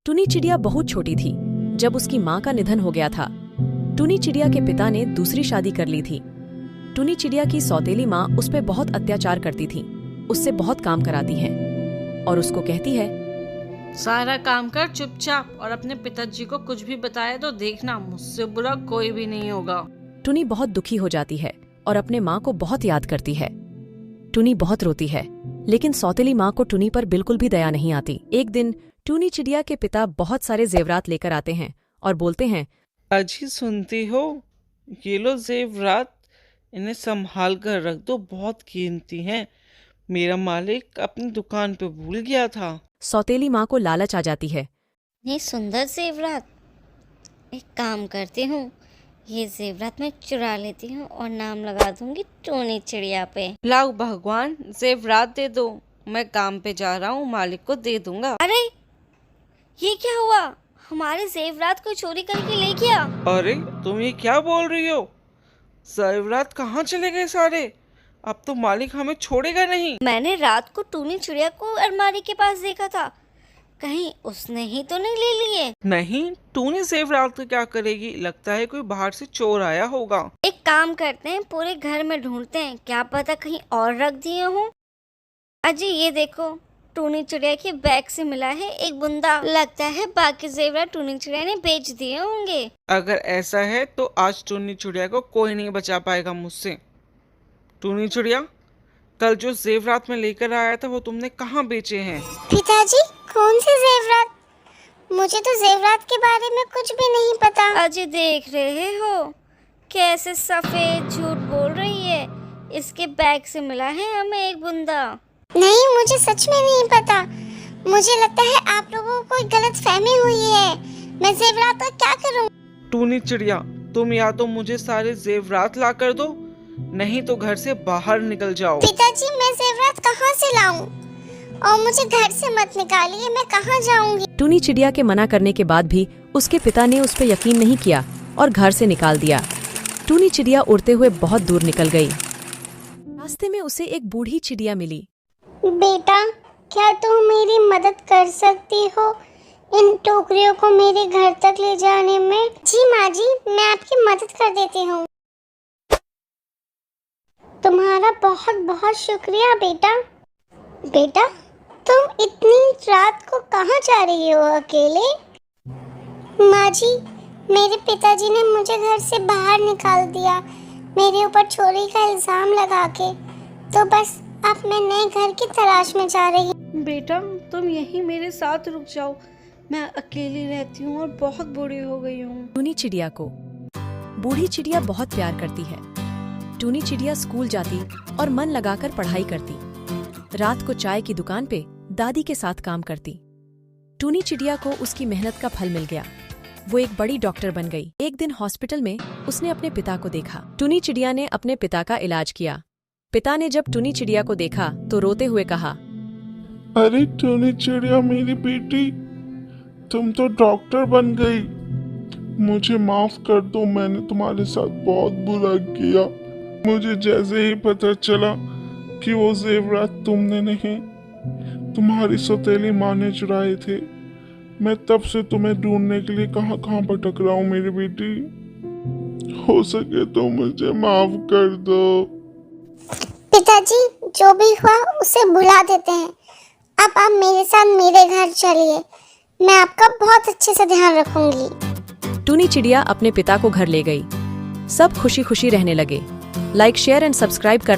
टुनी चिड़िया बहुत छोटी थी जब उसकी माँ का निधन हो गया था। टुनी चिड़िया के पिता ने दूसरी शादी कर ली थी। टुनी चिड़िया की सौतेली माँ उस पर बहुत अत्याचार करती थी, उससे बहुत काम कराती है और उसको कहती है, सारा काम कर चुपचाप और अपने पिताजी को कुछ भी बताए तो देखना मुझसे बुरा कोई भी नहीं होगा। टुनी बहुत दुखी हो जाती है और अपने माँ को बहुत याद करती है। टुनी बहुत रोती है, लेकिन सौतेली माँ को टुनी पर बिल्कुल भी दया नहीं आती। एक दिन टुनी चिड़िया के पिता बहुत सारे जेवरात लेकर आते हैं और बोलते हैं, अजी सुनती हो, ये लो जेवरात, इन्हें संभाल कर रख दो, बहुत कीमती हैं। मेरा मालिक अपनी दुकान पे भूल गया था। सौतेली माँ को लालच आ जाती है। ये सुंदर जेवरात, एक काम करती हूँ, ये जेवरात मैं चुरा लेती हूँ और नाम लगा दूंगी टुनी चिड़िया पे। लाओ भगवान, जेवरात दे दो, मैं काम पे जा रहा हूँ, मालिक को दे दूंगा। अरे ये क्या हुआ, हमारे जेवरात को चोरी करके ले गया। अरे तुम ये क्या बोल रही हो? जेवरात कहाँ चले गए सारे? अब तो मालिक हमें छोड़ेगा नहीं। मैंने रात को टुनी चिड़िया को अलमारी के पास देखा था, कहीं उसने ही तो नहीं ले लिए। नहीं, टूनी जेवरात को क्या करेगी? लगता है कोई बाहर से चोर आया होगा। एक काम करते हैं, पूरे घर में ढूंढते हैं, क्या पता कहीं और रख दिए हों। अजी ये देखो, टुनी चिड़िया के बैग से मिला है एक बुंदा, लगता है बाकी जेवरात टुनी चिड़िया ने बेच दिए होंगे। अगर ऐसा है तो आज टूनी चिड़िया को कोई नहीं बचा पाएगा मुझसे। टूनी चिड़िया, कल जो जेवरात में लेकर आया था वो तुमने कहाँ बेचे हैं? पिताजी, कौन से जेवरात? मुझे तो जेवरात के बारे में कुछ भी नहीं पता। अजी देख रहे हो कैसे सफेद झूठ बोल रही है, इसके बैग से मिला है हमें एक बुंदा। नहीं, मुझे सच में नहीं पता। मुझे लगता है आप लोगों को कोई गलतफहमी हुई है। मैं जेवरात का क्या करूं? टूनी चिड़िया, तुम या तो मुझे सारे जेवरात ला कर दो, नहीं तो घर से बाहर निकल जाओ। पिताजी, मैं जेवरात कहाँ से लाऊं? और मुझे घर से मत निकालिए, मैं कहाँ जाऊंगी? टुनी चिड़िया के मना करने के बाद भी उसके पिता ने उस पर यकीन नहीं किया और घर से निकाल दिया। टुनी चिड़िया उड़ते हुए बहुत दूर निकल गई। रास्ते में उसे एक बूढ़ी चिड़िया मिली। बेटा, क्या तुम मेरी मदद कर सकती हो इन टोकरियों को मेरे घर तक ले जाने में? जी माँ जी, मैं आपकी मदद कर देती हूँ। तुम्हारा बहुत बहुत शुक्रिया बेटा। बेटा, तुम इतनी रात को कहाँ जा रही हो अकेले? माँ जी, मेरे पिताजी ने मुझे घर से बाहर निकाल दिया, मेरे ऊपर चोरी का इल्जाम लगा के। तो बस अब मैं नए घर की तलाश में जा रही हूँ। बेटा तुम यहीं मेरे साथ रुक जाओ, मैं अकेली रहती हूँ और बहुत बूढ़ी हो गई हूँ। टुनी चिड़िया को बूढ़ी चिड़िया बहुत प्यार करती है। टुनी चिड़िया स्कूल जाती और मन लगाकर पढ़ाई करती। रात को चाय की दुकान पे दादी के साथ काम करती। टुनी चिड़िया को उसकी मेहनत का फल मिल गया, वो एक बड़ी डॉक्टर बन गई। एक दिन हॉस्पिटल में उसने अपने पिता को देखा। टुनी चिड़िया ने अपने पिता का इलाज किया। पिता ने जब टुनी चिड़िया को देखा तो रोते हुए कहा, अरे टुनी चिड़िया मेरी बेटी, तुम तो डॉक्टर बन गई। मुझे माफ कर दो, मैंने तुम्हारे साथ बहुत बुरा किया। मुझे जैसे ही पता चला कि वो जेवरात तुमने नहीं, तुम्हारी सौतेली माँ ने चुराए थे, मैं तब से तुम्हें ढूंढने के लिए कहाँ कहाँ भटक रहा हूँ मेरी बेटी। हो सके तो मुझे माफ कर दो। पिताजी, जो भी हुआ उसे भुला देते हैं। अब आप मेरे साथ मेरे घर चलिए, मैं आपका बहुत अच्छे से ध्यान रखूंगी। टुनी चिड़िया अपने पिता को घर ले गई। सब खुशी खुशी रहने लगे। लाइक, शेयर एंड सब्सक्राइब कर